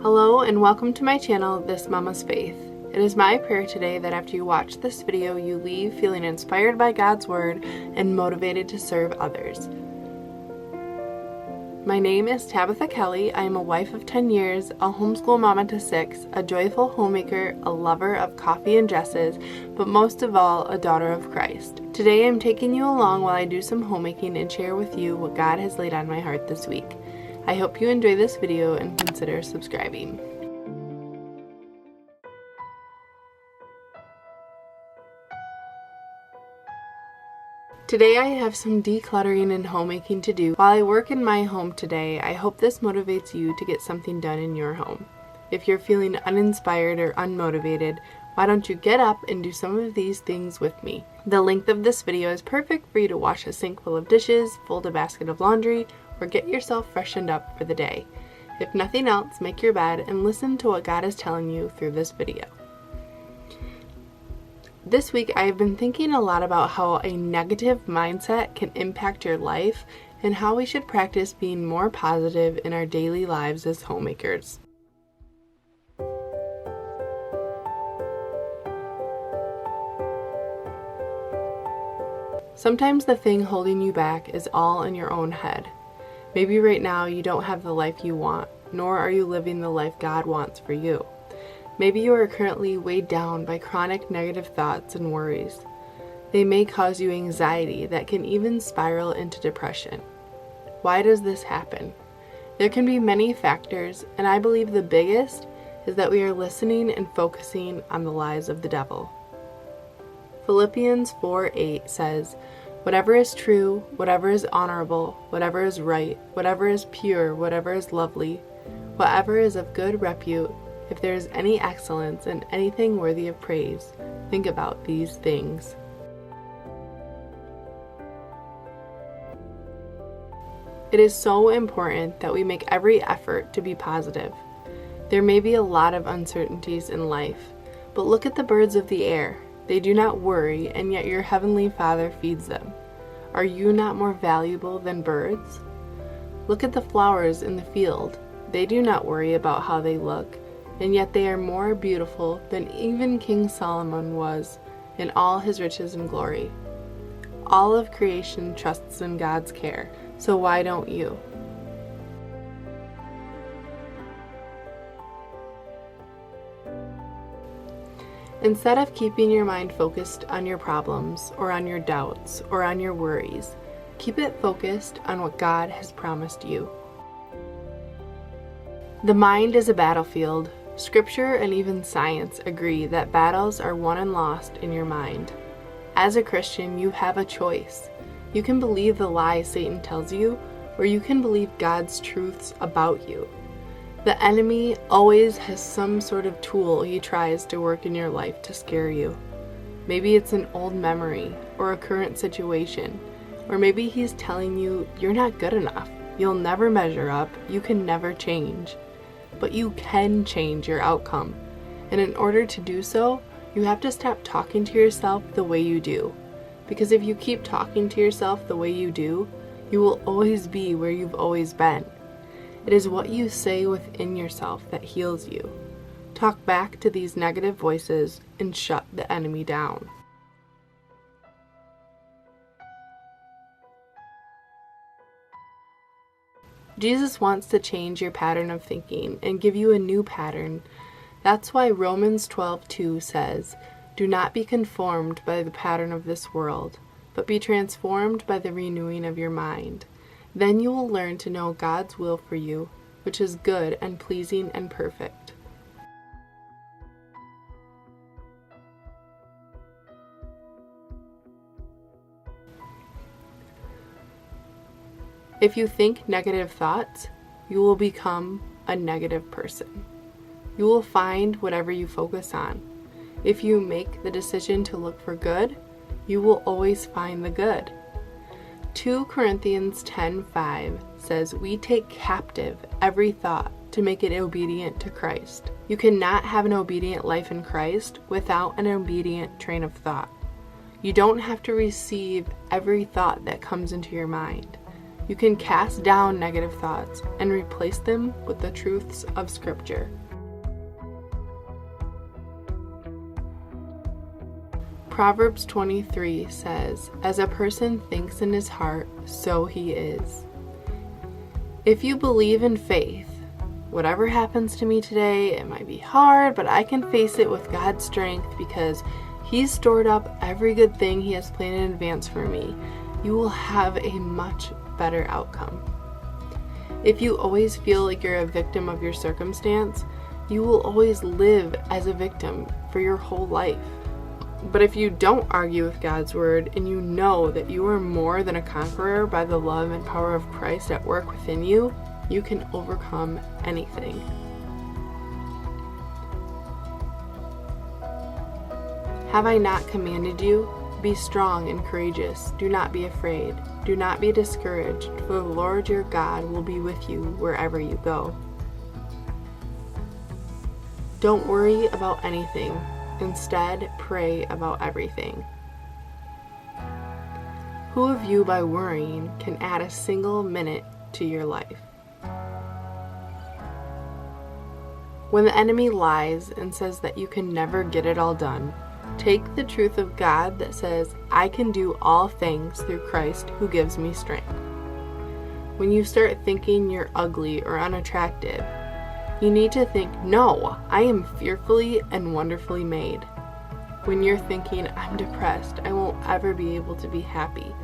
Hello and welcome to my channel, This Mama's Faith. It is my prayer today that after you watch this video, you leave feeling inspired by God's Word and motivated to serve others. My name is Tabitha Kelly. I am a wife of 10 years, a homeschool mama to 6, a joyful homemaker, a lover of coffee and dresses, but most of all, a daughter of Christ. Today I'm taking you along while I do some homemaking and share with you what God has laid on my heart this week. I hope you enjoy this video and consider subscribing. Today I have some decluttering and homemaking to do. While I work in my home today, I hope this motivates you to get something done in your home. If you're feeling uninspired or unmotivated, why don't you get up and do some of these things with me? The length of this video is perfect for you to wash a sink full of dishes, fold a basket of laundry, or get yourself freshened up for the day. If nothing else, make your bed and listen to what God is telling you through this video. This week I have been thinking a lot about how a negative mindset can impact your life and how we should practice being more positive in our daily lives as homemakers. Sometimes the thing holding you back is all in your own head. Maybe right now you don't have the life you want, nor are you living the life God wants for you. Maybe you are currently weighed down by chronic negative thoughts and worries. They may cause you anxiety that can even spiral into depression. Why does this happen? There can be many factors, and I believe the biggest is that we are listening and focusing on the lies of the devil. Philippians 4:8 says, "Whatever is true, whatever is honorable, whatever is right, whatever is pure, whatever is lovely, whatever is of good repute, if there is any excellence and anything worthy of praise, think about these things." It is so important that we make every effort to be positive. There may be a lot of uncertainties in life, but look at the birds of the air. They do not worry, and yet your heavenly Father feeds them. Are you not more valuable than birds? Look at the flowers in the field. They do not worry about how they look, and yet they are more beautiful than even King Solomon was in all his riches and glory. All of creation trusts in God's care, so why don't you? Instead of keeping your mind focused on your problems or on your doubts or on your worries, keep it focused on what God has promised you. The mind is a battlefield. Scripture and even science agree that battles are won and lost in your mind. As a Christian, you have a choice. You can believe the lies Satan tells you, or you can believe God's truths about you. The enemy always has some sort of tool he tries to work in your life to scare you. Maybe it's an old memory or a current situation, or maybe he's telling you you're not good enough, you'll never measure up, you can never change. But you can change your outcome, and in order to do so, you have to stop talking to yourself the way you do. Because if you keep talking to yourself the way you do, you will always be where you've always been. It is what you say within yourself that heals you. Talk back to these negative voices and shut the enemy down. Jesus wants to change your pattern of thinking and give you a new pattern. That's why Romans 12:2 says, "Do not be conformed by the pattern of this world, but be transformed by the renewing of your mind. Then you will learn to know God's will for you, which is good and pleasing and perfect." If you think negative thoughts, you will become a negative person. You will find whatever you focus on. If you make the decision to look for good, you will always find the good. 2 Corinthians 10:5 says, "We take captive every thought to make it obedient to Christ." You cannot have an obedient life in Christ without an obedient train of thought. You don't have to receive every thought that comes into your mind. You can cast down negative thoughts and replace them with the truths of Scripture. Proverbs 23 says, "As a person thinks in his heart, so he is." If you believe in faith, whatever happens to me today, it might be hard, but I can face it with God's strength because He's stored up every good thing He has planned in advance for me. You will have a much better outcome. If you always feel like you're a victim of your circumstance, you will always live as a victim for your whole life. But if you don't argue with God's word and you know that you are more than a conqueror by the love and power of Christ at work within you, you can overcome anything. Have I not commanded you? Be strong and courageous. Do not be afraid. Do not be discouraged, for the Lord your God will be with you wherever you go. Don't worry about anything. Instead, pray about everything. Who of you, by worrying, can add a single minute to your life? When the enemy lies and says that you can never get it all done, take the truth of God that says, "I can do all things through Christ who gives me strength." When you start thinking you're ugly or unattractive, you need to think, "No, I am fearfully and wonderfully made." When you're thinking, "I'm depressed, I won't ever be able to be happy,"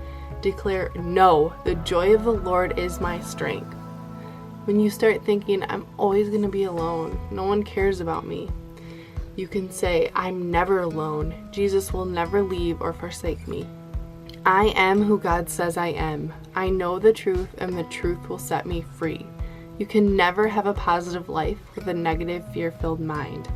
declare, "No, the joy of the Lord is my strength." When you start thinking, "I'm always going to be alone, no one cares about me," you can say, "I'm never alone. Jesus will never leave or forsake me. I am who God says I am. I know the truth, and the truth will set me free." You can never have a positive life with a negative, fear-filled mind.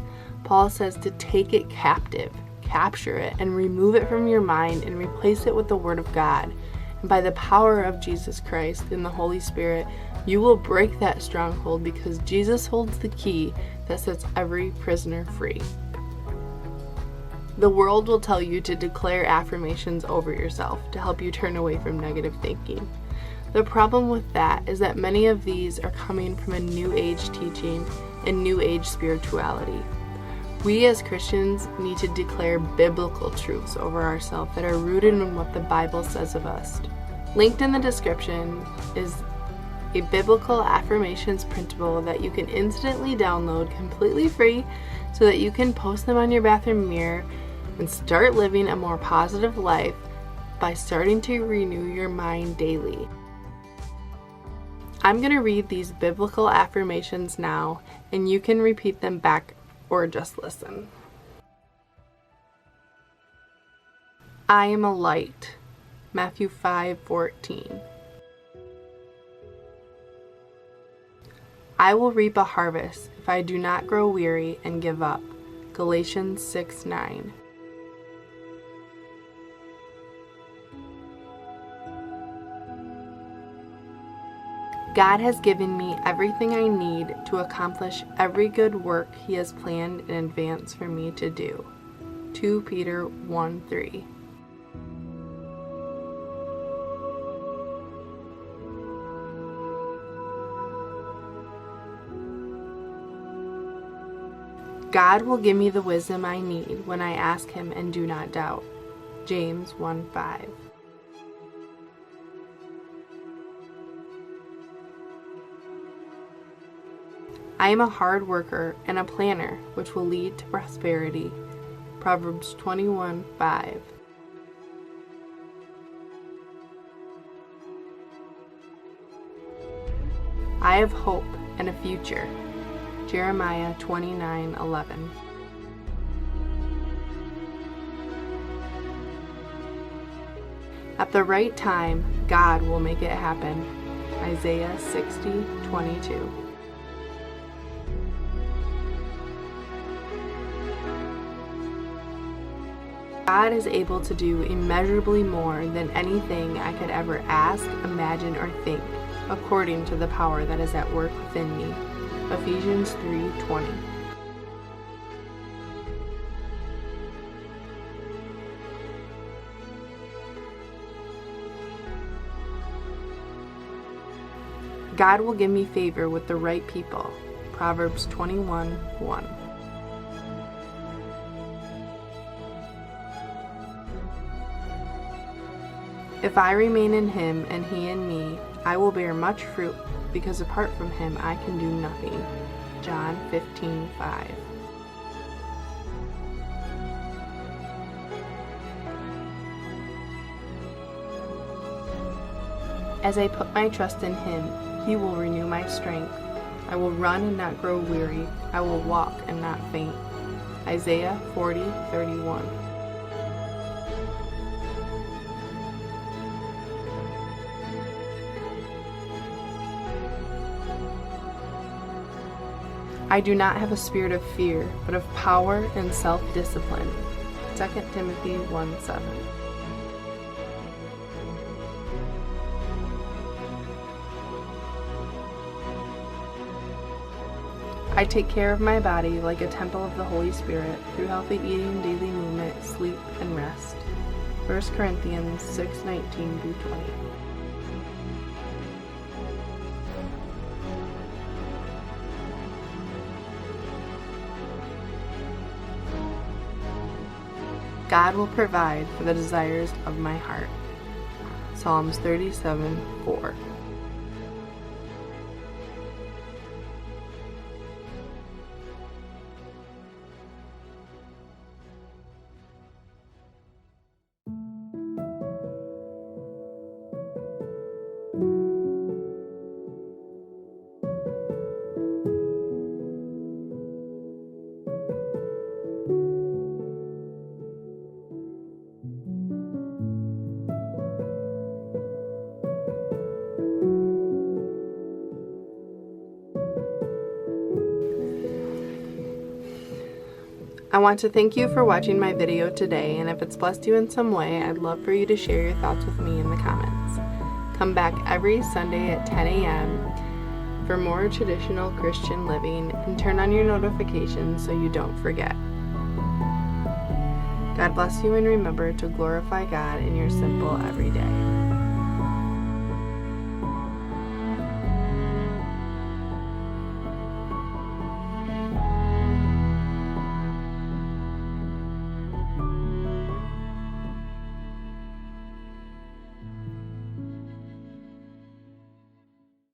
Paul says to take it captive, capture it, and remove it from your mind and replace it with the Word of God. And by the power of Jesus Christ and the Holy Spirit, you will break that stronghold because Jesus holds the key that sets every prisoner free. The world will tell you to declare affirmations over yourself to help you turn away from negative thinking. The problem with that is that many of these are coming from a New Age teaching and New Age spirituality. We as Christians need to declare biblical truths over ourselves that are rooted in what the Bible says of us. Linked in the description is a biblical affirmations printable that you can instantly download completely free so that you can post them on your bathroom mirror and start living a more positive life by starting to renew your mind daily. I'm going to read these biblical affirmations now, and you can repeat them back or just listen. I am a light. Matthew 5:14. I will reap a harvest if I do not grow weary and give up. Galatians 6:9. God has given me everything I need to accomplish every good work He has planned in advance for me to do. 2 Peter 1:3. God will give me the wisdom I need when I ask Him and do not doubt. James 1:5. I am a hard worker and a planner, which will lead to prosperity. Proverbs 21:5. I have hope and a future. Jeremiah 29:11. At the right time, God will make it happen. Isaiah 60:22. God is able to do immeasurably more than anything I could ever ask, imagine, or think, according to the power that is at work within me. Ephesians 3:20. God will give me favor with the right people. Proverbs 21:1. If I remain in him and he in me, I will bear much fruit, because apart from him I can do nothing. John 15:5. As I put my trust in him, he will renew my strength. I will run and not grow weary. I will walk and not faint. Isaiah 40:31. I do not have a spirit of fear, but of power and self-discipline. 2 Timothy 1:7. I take care of my body like a temple of the Holy Spirit through healthy eating, daily movement, sleep, and rest. 1 Corinthians 6:19-20. God will provide for the desires of my heart. Psalms 37:4. I want to thank you for watching my video today, and if it's blessed you in some way, I'd love for you to share your thoughts with me in the comments. Come back every Sunday at 10 a.m. for more traditional Christian living, and turn on your notifications so you don't forget. God bless you, and remember to glorify God in your simple everyday.